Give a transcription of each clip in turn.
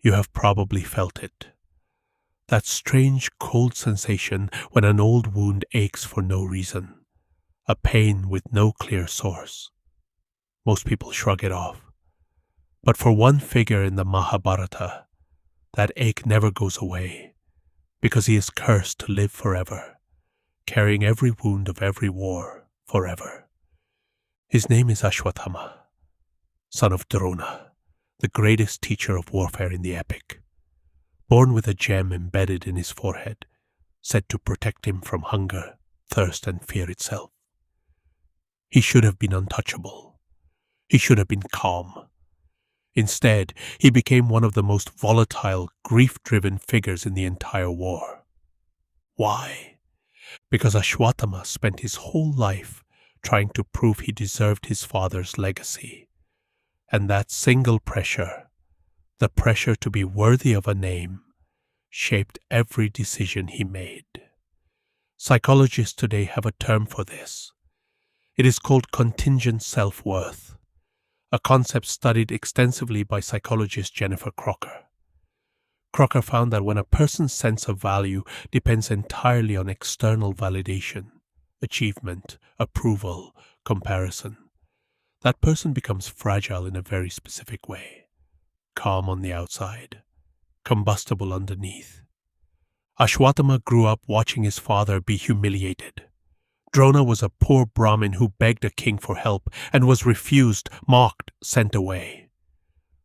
You have probably felt it. That strange cold sensation when an old wound aches for no reason. A pain with no clear source. Most people shrug it off. But for one figure in the Mahabharata, that ache never goes away, because he is cursed to live forever, carrying every wound of every war forever. His name is Ashwatthama, son of Drona, the greatest teacher of warfare in the epic. Born with a gem embedded in his forehead, said to protect him from hunger, thirst, and fear itself. He should have been untouchable. He should have been calm. Instead, he became one of the most volatile, grief-driven figures in the entire war. Why? Because Ashwatthama spent his whole life trying to prove he deserved his father's legacy. And that single pressure, the pressure to be worthy of a name, shaped every decision he made. Psychologists today have a term for this. It is called contingent self-worth, a concept studied extensively by psychologist Jennifer Crocker. Crocker found that when a person's sense of value depends entirely on external validation, achievement, approval, comparison, that person becomes fragile in a very specific way. Calm on the outside, combustible underneath. Ashwatthama grew up watching his father be humiliated. Drona was a poor Brahmin who begged a king for help and was refused, mocked, sent away.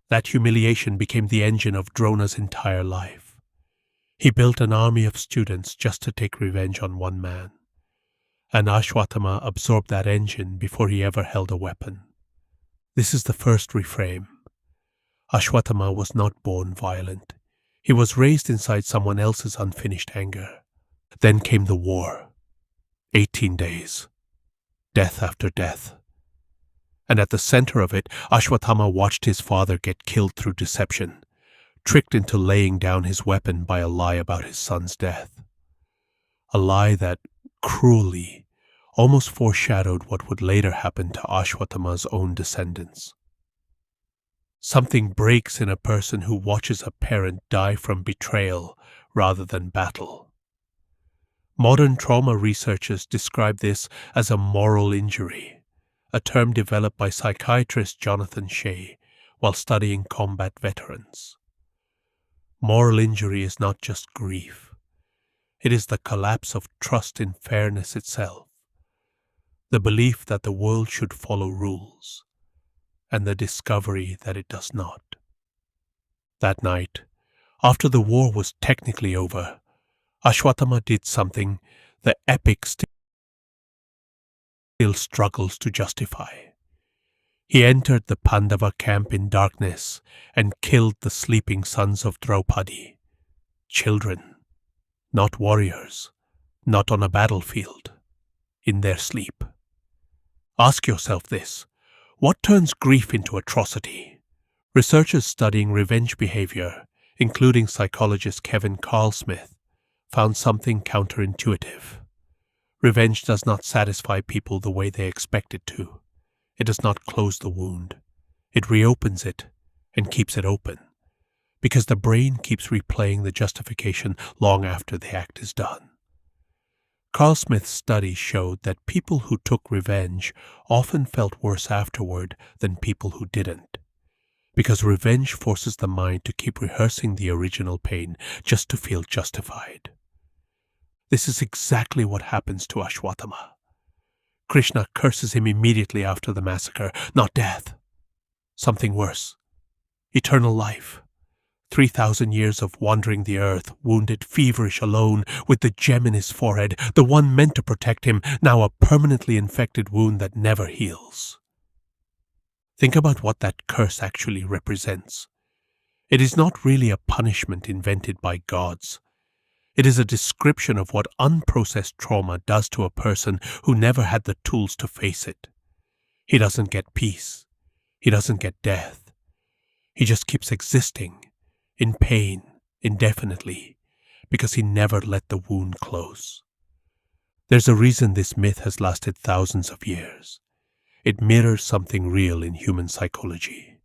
That humiliation became the engine of Drona's entire life. He built an army of students just to take revenge on one man. And Ashwatthama absorbed that engine before he ever held a weapon. This is the first reframe. Ashwatthama was not born violent. He was raised inside someone else's unfinished anger. Then came the war. 18 days. Death after death. And at the center of it, Ashwatthama watched his father get killed through deception, tricked into laying down his weapon by a lie about his son's death. A lie that cruelly almost foreshadowed what would later happen to Ashwatthama's own descendants. Something breaks in a person who watches a parent die from betrayal rather than battle. Modern trauma researchers describe this as a moral injury, a term developed by psychiatrist Jonathan Shay while studying combat veterans. Moral injury is not just grief. It is the collapse of trust in fairness itself, the belief that the world should follow rules, and the discovery that it does not. That night, after the war was technically over, Ashwatthama did something the epic still struggles to justify. He entered the Pandava camp in darkness and killed the sleeping sons of Draupadi. Children, not warriors, not on a battlefield, in their sleep. Ask yourself this. What turns grief into atrocity? Researchers studying revenge behavior, including psychologist Kevin Carlsmith, found something counterintuitive. Revenge does not satisfy people the way they expect it to. It does not close the wound. It reopens it and keeps it open, because the brain keeps replaying the justification long after the act is done. Carlsmith's study showed that people who took revenge often felt worse afterward than people who didn't, because revenge forces the mind to keep rehearsing the original pain just to feel justified. This is exactly what happens to Ashwatthama. Krishna curses him immediately after the massacre, not death. Something worse. Eternal life. 3,000 years of wandering the earth, wounded, feverish, alone, with the gem in his forehead, the one meant to protect him, now a permanently infected wound that never heals. Think about what that curse actually represents. It is not really a punishment invented by gods. It is a description of what unprocessed trauma does to a person who never had the tools to face it. He doesn't get peace. He doesn't get death. He just keeps existing, in pain, indefinitely, because he never let the wound close. There's a reason this myth has lasted thousands of years. It mirrors something real in human psychology.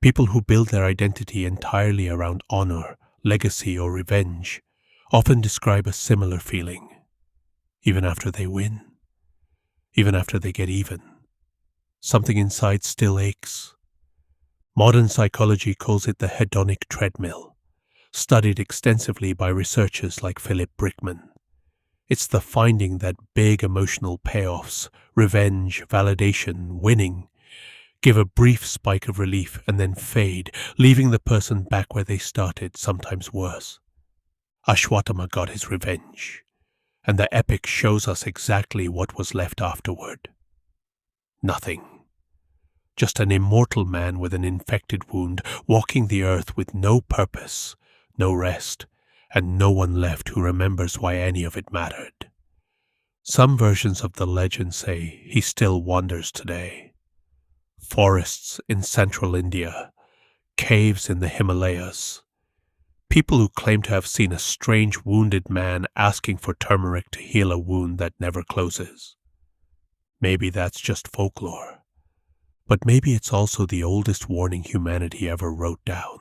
People who build their identity entirely around honor, legacy, or revenge often describe a similar feeling, even after they win, even after they get even. Something inside still aches. Modern psychology calls it the hedonic treadmill, studied extensively by researchers like Philip Brickman. It's the finding that big emotional payoffs, revenge, validation, winning, give a brief spike of relief and then fade, leaving the person back where they started, sometimes worse. Ashwatthama got his revenge, and the epic shows us exactly what was left afterward. Nothing. Just an immortal man with an infected wound, walking the earth with no purpose, no rest, and no one left who remembers why any of it mattered. Some versions of the legend say he still wanders today. Forests in central India, caves in the Himalayas. People who claim to have seen a strange wounded man asking for turmeric to heal a wound that never closes. Maybe that's just folklore. But maybe it's also the oldest warning humanity ever wrote down.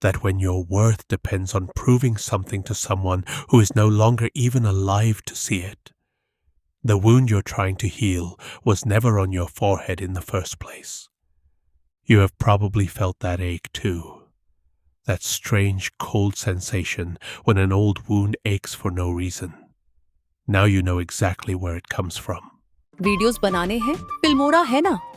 That when your worth depends on proving something to someone who is no longer even alive to see it, the wound you're trying to heal was never on your forehead in the first place. You have probably felt that ache too. That strange cold sensation when an old wound aches for no reason. Now you know exactly where it comes from. Videos बनाने हैं, Filmora है ना।